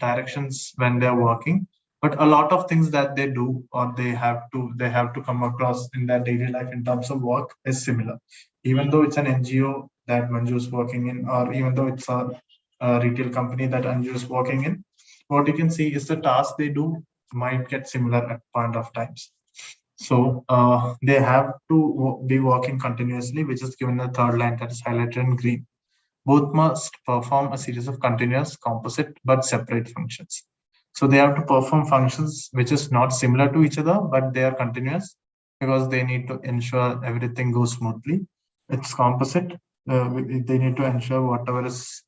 directions when they're working, but a lot of things that they do or they have to come across in their daily life in terms of work is similar. Even though it's an NGO that Manju is working in, or even though it's a retail company that Anju is working in, what you can see is the task they do might get similar at point of times. So they have to be working continuously, which is given the third line that is highlighted in green. Both must perform a series of continuous, composite, but separate functions. So they have to perform functions which is not similar to each other, but they are continuous because they need to ensure everything goes smoothly. It's composite. They need to ensure whatever is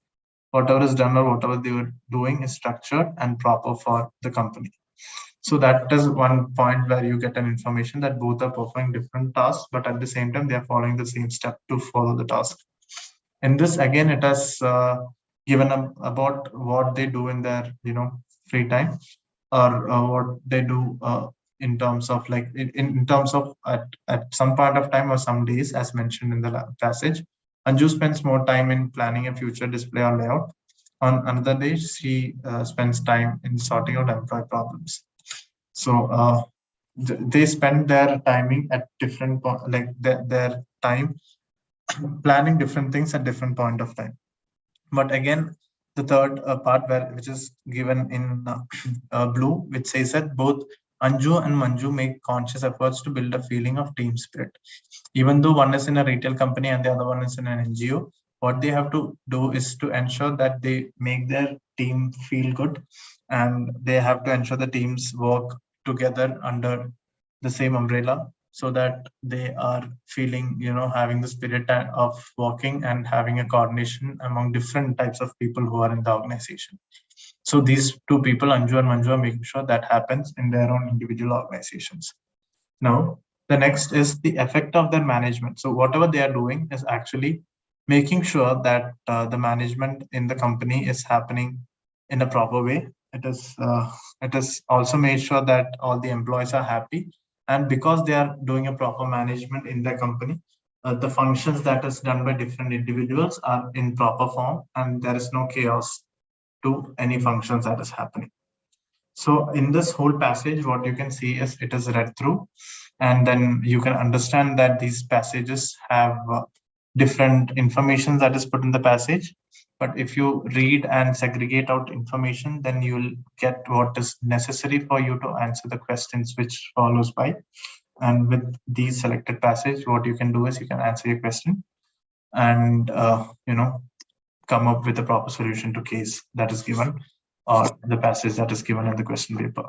done or whatever they are doing is structured and proper for the company. So that is one point where you get an information that both are performing different tasks, but at the same time they are following the same step to follow the task. In this, again, it has given about what they do in their free time, or what they do in terms of like in terms of at some part of time or some days, as mentioned in the passage. Anju spends more time in planning a future display or layout. On another day, she spends time in sorting out employee problems. So they spend their timing at different like their time planning different things at different point of time. But again, the third part where which is given in blue, which says that both Anju and Manju make conscious efforts to build a feeling of team spirit. Even though one is in a retail company and the other one is in an NGO, what they have to do is to ensure that they make their team feel good, and they have to ensure the teams work together under the same umbrella, so that they are feeling, having the spirit of working and having a coordination among different types of people who are in the organization. So these two people, Anju and Manju, are making sure that happens in their own individual organizations. Now, the next is the effect of their management. So whatever they are doing is actually making sure that the management in the company is happening in a proper way. It is also made sure that all the employees are happy, and because they are doing a proper management in the company, the functions that is done by different individuals are in proper form, and there is no chaos to any functions that is happening. So in this whole passage, what you can see is it is read through, and then you can understand that these passages have different information that is put in the passage. But if you read and segregate out information, then you'll get what is necessary for you to answer the questions which follows by. And with these selected passage, what you can do is you can answer your question and come up with a proper solution to case that is given, or the passage that is given in the question paper.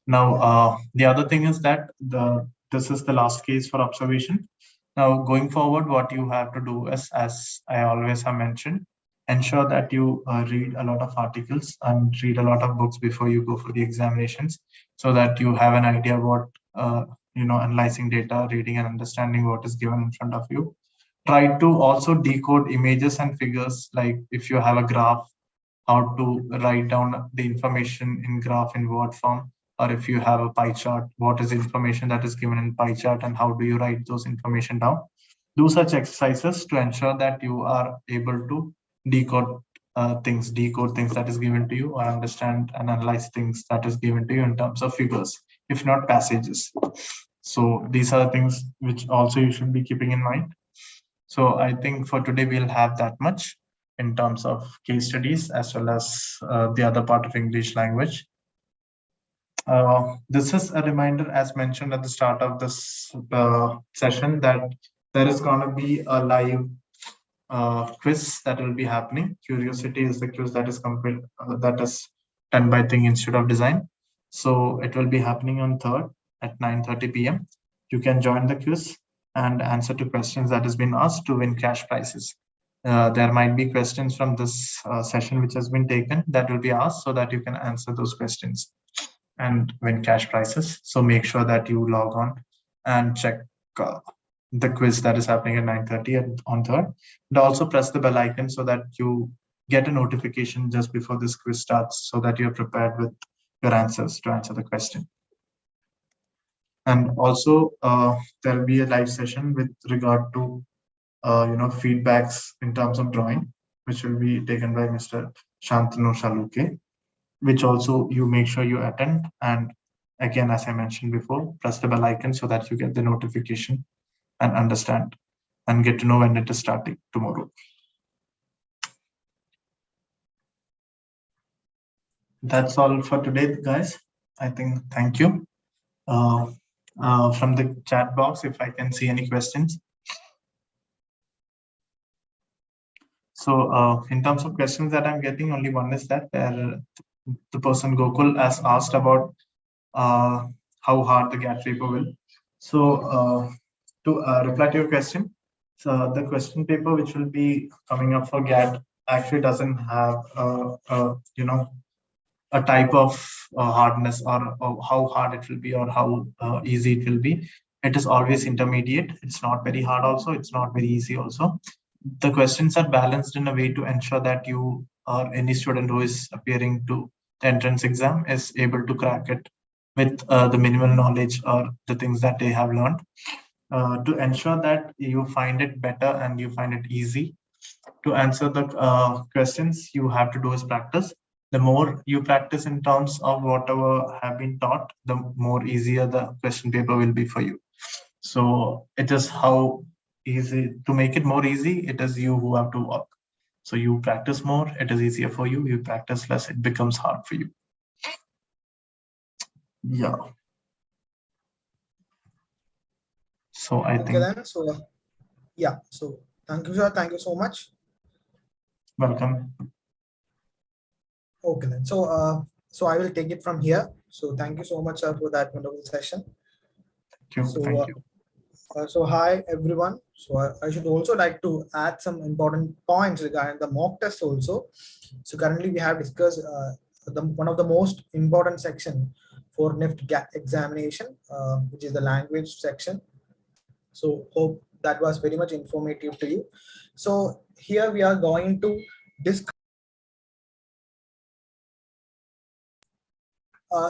Now, the other thing is that this is the last case for observation. Now, going forward, what you have to do is, as I always have mentioned, ensure that you read a lot of articles and read a lot of books before you go for the examinations, so that you have an idea what analyzing data, reading and understanding what is given in front of you. Try to also decode images and figures, like if you have a graph, how to write down the information in graph in word form, or if you have a pie chart, what is the information that is given in pie chart and how do you write those information down. Do such exercises to ensure that you are able to decode decode things that is given to you, or understand and analyze things that is given to you in terms of figures, if not passages. So these are the things which also you should be keeping in mind. So I think for today we'll have that much in terms of case studies, as well as the other part of English language. This is a reminder, as mentioned at the start of this session, that there is going to be a live quiz that will be happening. Curiosity is the quiz that is that is done by THiNC Institute of Design. So it will be happening on 3rd at 9:30 p.m. You can join the quiz and answer to questions that has been asked to win cash prizes. There might be questions from this session which has been taken that will be asked, so that you can answer those questions and win cash prizes. So make sure that you log on and check the quiz that is happening at 9:30 on 3rd. And also press the bell icon so that you get a notification just before this quiz starts, so that you're prepared with your answers to answer the question. And also there'll be a live session with regard to feedbacks in terms of drawing, which will be taken by Mr. Shantanu Shaluke, which also you make sure you attend. And again, as I mentioned before, press the bell icon so that you get the notification and understand and get to know when it is starting tomorrow. That's all for today, guys. I think, thank you. From the chat box, if I can see any questions. So in terms of questions that I'm getting, only one is that the person Gokul has asked about how hard the GAT paper will. So to reply to your question, so the question paper which will be coming up for GAT actually doesn't have a type of hardness, or how hard it will be, or how easy it will be. It is always intermediate. It's not very hard also, it's not very easy also. The questions are balanced in a way to ensure that you or any student who is appearing to the entrance exam is able to crack it with the minimal knowledge or the things that they have learned. To ensure that you find it better and you find it easy to answer the questions, you have to do is practice. The more you practice in terms of whatever have been taught, the more easier the question paper will be for you. So it is how easy to make it more easy. It is you who have to work. So you practice more, it is easier for you. You practice less, it becomes hard for you. Yeah. So I Okay think. then. So yeah. So thank you, sir. Thank you so much. Welcome. Okay then. So I will take it from here. So thank you so much, sir, for that wonderful session. Thank you. So Thank you. So hi everyone. So I should also like to add some important points regarding the mock test also. So currently we have discussed one of the most important section for Nift examination, which is the language section. So hope that was very much informative to you. So here we are going to discuss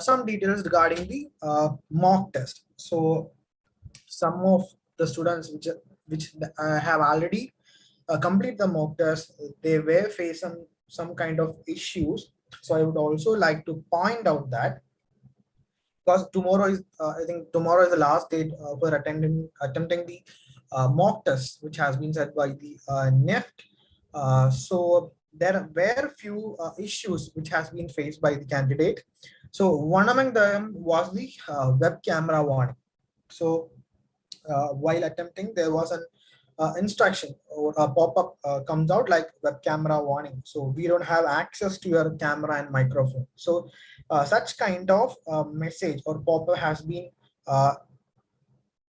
some details regarding the mock test. So some of the students which have already complete the mock test, they were facing some kind of issues. So I would also like to point out that because tomorrow is I think tomorrow is the last date for attempting the mock test, which has been set by the Nift. So there were few issues which has been faced by the candidate. So one among them was the web camera warning. So while attempting, there was an instruction or a pop-up comes out like web camera warning. So we don't have access to your camera and microphone. So such kind of message or pop-up has been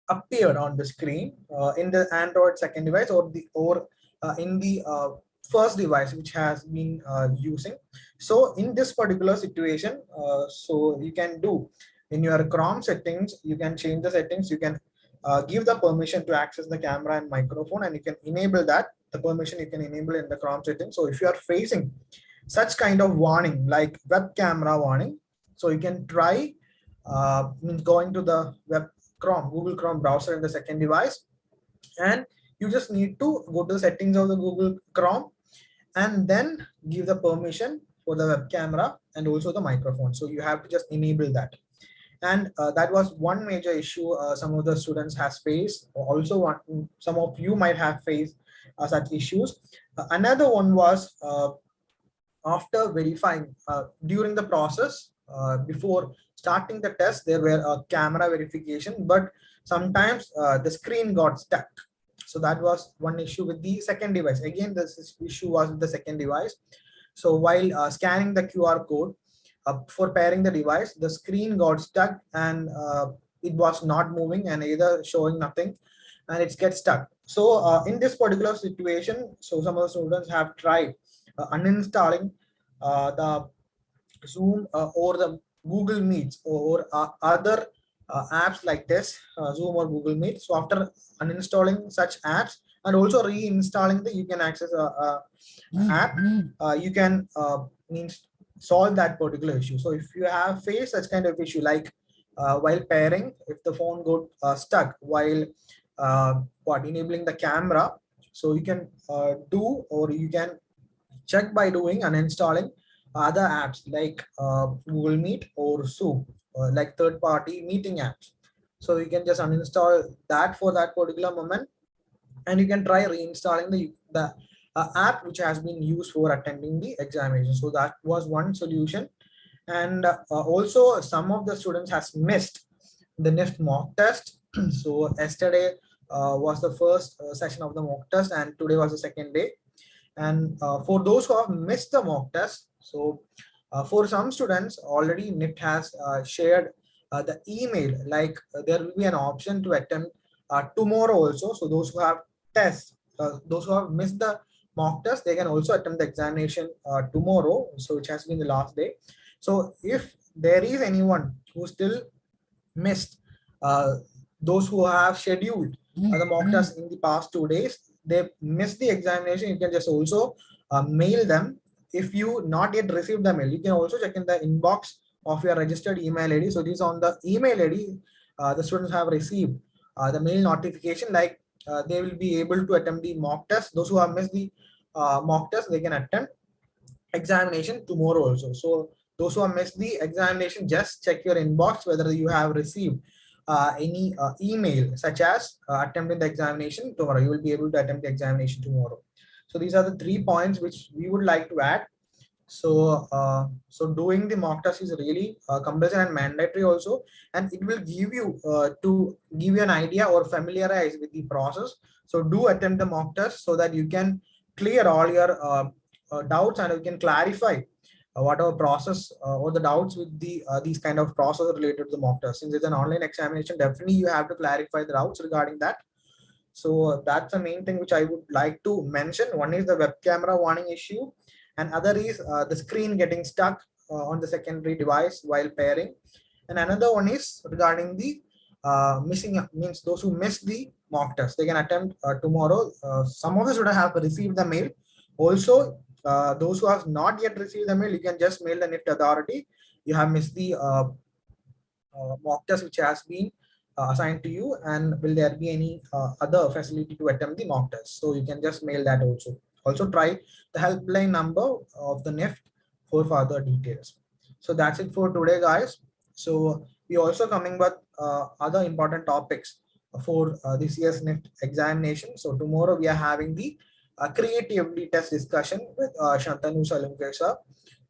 appeared on the screen in the Android second device or in the first device which has been using. So in this particular situation, so you can do in your Chrome settings, you can change the settings, you can give the permission to access the camera and microphone, and you can enable that. The permission you can enable in the Chrome settings. So if you are facing such kind of warning like web camera warning, so you can try means going to the Google Chrome browser in the second device, and you just need to go to the settings of the Google Chrome and then give the permission for the web camera and also the microphone. So you have to just enable that. And that was one major issue some of the students has faced. Also, some of you might have faced such issues. Another one was after verifying during the process before starting the test, there were a camera verification, but sometimes the screen got stuck. So that was one issue with the second device. Again, this issue was with the second device. So while scanning the QR code for pairing the device, the screen got stuck and it was not moving and either showing nothing, and it gets stuck. So in this particular situation, so some of the students have tried uninstalling the Zoom or the Google Meets or other apps like this, Zoom or Google Meet. So after uninstalling such apps and also reinstalling you can access a app, you can means solve that particular issue. So if you have faced such kind of issue like while pairing, if the phone got stuck while enabling the camera, so you can do, or you can check by doing and installing other apps like Google Meet or Zoom, like third-party meeting apps. So you can just uninstall that for that particular moment, and you can try reinstalling the app which has been used for attending the examination. So that was one solution. And also some of the students has missed the Nift mock test. So yesterday was the first session of the mock test, and today was the second day. And for those who have missed the mock test, so for some students already Nift has shared the email, like there will be an option to attempt tomorrow also. So those who have those who have missed the mock test, they can also attempt the examination tomorrow, so which has been the last day. So if there is anyone who still missed, those who have scheduled the mock test in the past 2 days, they missed the examination, you can just also mail them. If you not yet received the mail, you can also check in the inbox of your registered email ID. So this on the email ID, the students have received the mail notification, like they will be able to attempt the mock test. Those who have missed the mock test, they can attempt examination tomorrow also. So those who have missed the examination, just check your inbox whether you have received any email such as attempting the examination tomorrow. You will be able to attempt the examination tomorrow. So these are the 3 points which we would like to add. So so doing the mock test is really compulsory and mandatory also, and it will give you to give you an idea or familiarize with the process. So do attempt the mock test so that you can clear all your doubts, and you can clarify whatever process or the doubts with the these kind of process related to the mock test. Since it's an online examination, definitely you have to clarify the doubts regarding that. So that's the main thing which I would like to mention. One is the web camera warning issue, and other is the screen getting stuck on the secondary device while pairing. And another one is regarding the missing, means those who missed the mock test, they can attempt tomorrow. Some of the students have received the mail. Also, those who have not yet received the mail, you can just mail the Nift authority. You have missed the mock test which has been assigned to you, and will there be any other facility to attempt the mock test. So you can just mail that also. Also try the helpline number of the Nift for further details. So that's it for today, guys. So we also coming with other important topics for this year's Nift examination. So tomorrow we are having the creativity test discussion with Shantanu Salumkesa.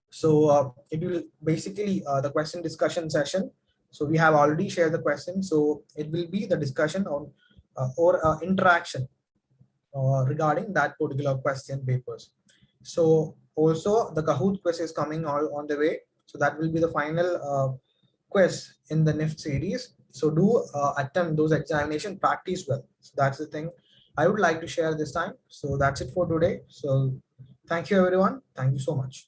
So it will basically the question discussion session. So we have already shared the question. So it will be the discussion on or interaction regarding that particular question papers. So also the Kahoot quiz is coming on the way. So that will be the final quiz in the Nift series. So do attempt those examination, practice well. So that's the thing I would like to share this time. So that's it for today. So thank you everyone. Thank you so much.